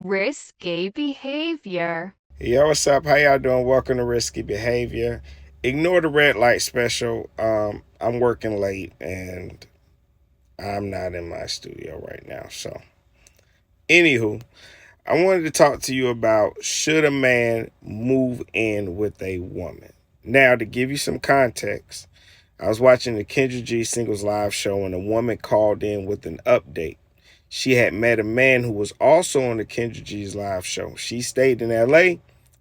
Risky behavior. Yo, what's up? How y'all doing? Welcome to Risky Behavior. Ignore the red light special. I'm working late and I'm not in my studio right now. So, anywho, I wanted to talk to you about should a man move in with a woman? Now, to give you some context, I was watching the Kendra G Singles Live show and a woman called in with an update. She had met a man who was also on the Kendra G's live show. She stayed in LA,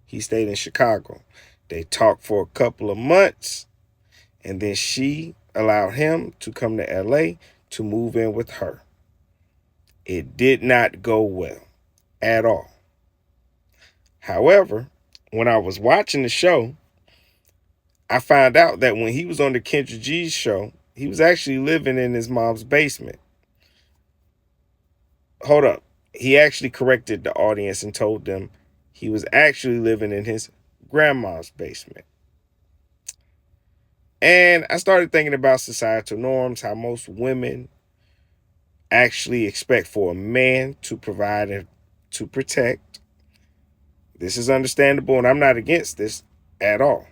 he stayed in Chicago. They talked for a couple of months, and then she allowed him to come to LA to move in with her. It did not go well at all. However, when I was watching the show, I found out that when he was on the Kendra G's show, he was actually living in his mom's basement. Hold up. He actually corrected the audience and told them he was actually living in his grandma's basement. And I started thinking about societal norms, how most women actually expect for a man to provide and to protect. This is understandable, and I'm not against this at all.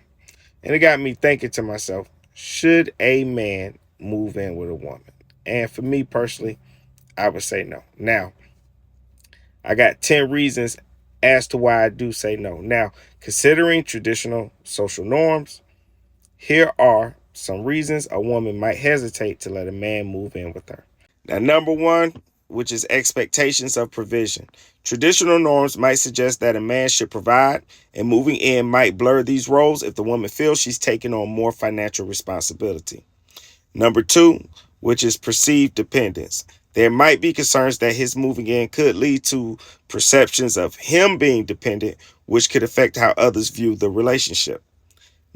And it got me thinking to myself, should a man move in with a woman? And for me personally, I would say no. Now, I got 10 reasons as to why I do say no. Now, considering traditional social norms, here are some reasons a woman might hesitate to let a man move in with her. Now, number one, which is expectations of provision. Traditional norms might suggest that a man should provide, and moving in might blur these roles if the woman feels she's taking on more financial responsibility. Number two, which is perceived dependence. There might be concerns that his moving in could lead to perceptions of him being dependent, which could affect how others view the relationship.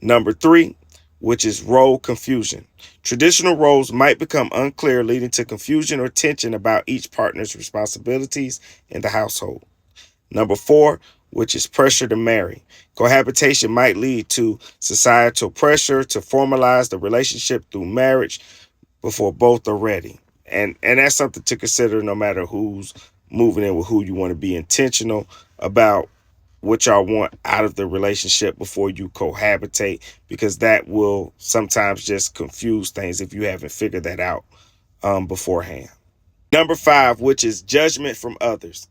Number three, which is role confusion. Traditional roles might become unclear, leading to confusion or tension about each partner's responsibilities in the household. Number four, which is pressure to marry. Cohabitation might lead to societal pressure to formalize the relationship through marriage before both are ready. And that's something to consider no matter who's moving in with who. You want to be intentional about what y'all want out of the relationship before you cohabitate, because that will sometimes just confuse things if you haven't figured that out beforehand. Number five, which is judgment from others.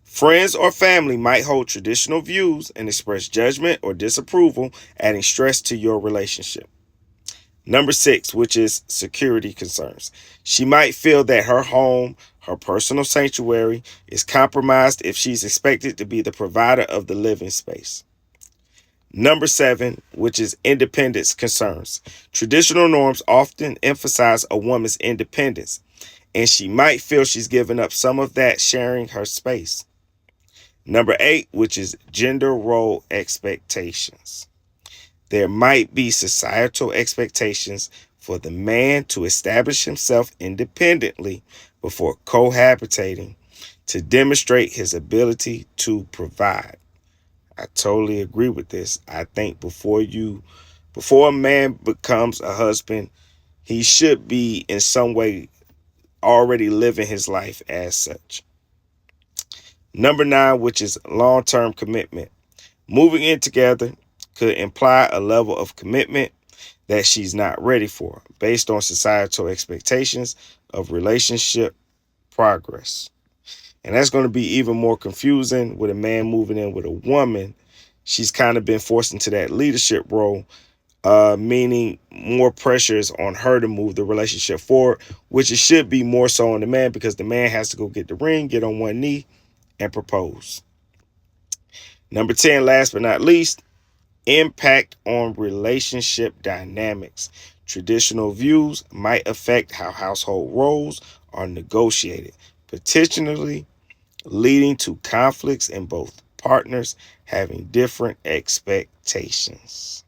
Friends or family might hold traditional views and express judgment or disapproval, adding stress to your relationship. Number six, which is security concerns. She might feel that her home, her personal sanctuary, is compromised if she's expected to be the provider of the living space. Number seven, which is independence concerns. Traditional norms often emphasize a woman's independence, and she might feel she's given up some of that sharing her space. Number eight, which is gender role expectations. There might be societal expectations for the man to establish himself independently before cohabitating to demonstrate his ability to provide. I totally agree with this. I think before a man becomes a husband, he should be in some way already living his life as such. Number nine, which is long-term commitment. Moving in together could imply a level of commitment that she's not ready for based on societal expectations of relationship progress. And that's going to be even more confusing with a man moving in with a woman. She's kind of been forced into that leadership role, meaning more pressure is on her to move the relationship forward, which it should be more so on the man because the man has to go get the ring, get on one knee, and propose. Number 10, last but not least, impact on relationship dynamics. Traditional views might affect how household roles are negotiated, potentially leading to conflicts in both partners having different expectations.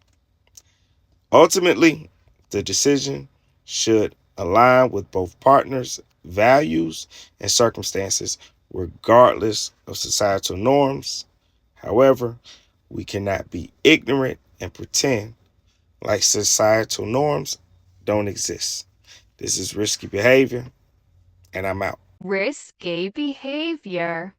Ultimately, the decision should align with both partners' values and circumstances, regardless of societal norms. However, we cannot be ignorant and pretend like societal norms don't exist. This is risky behavior, and I'm out. Risky behavior.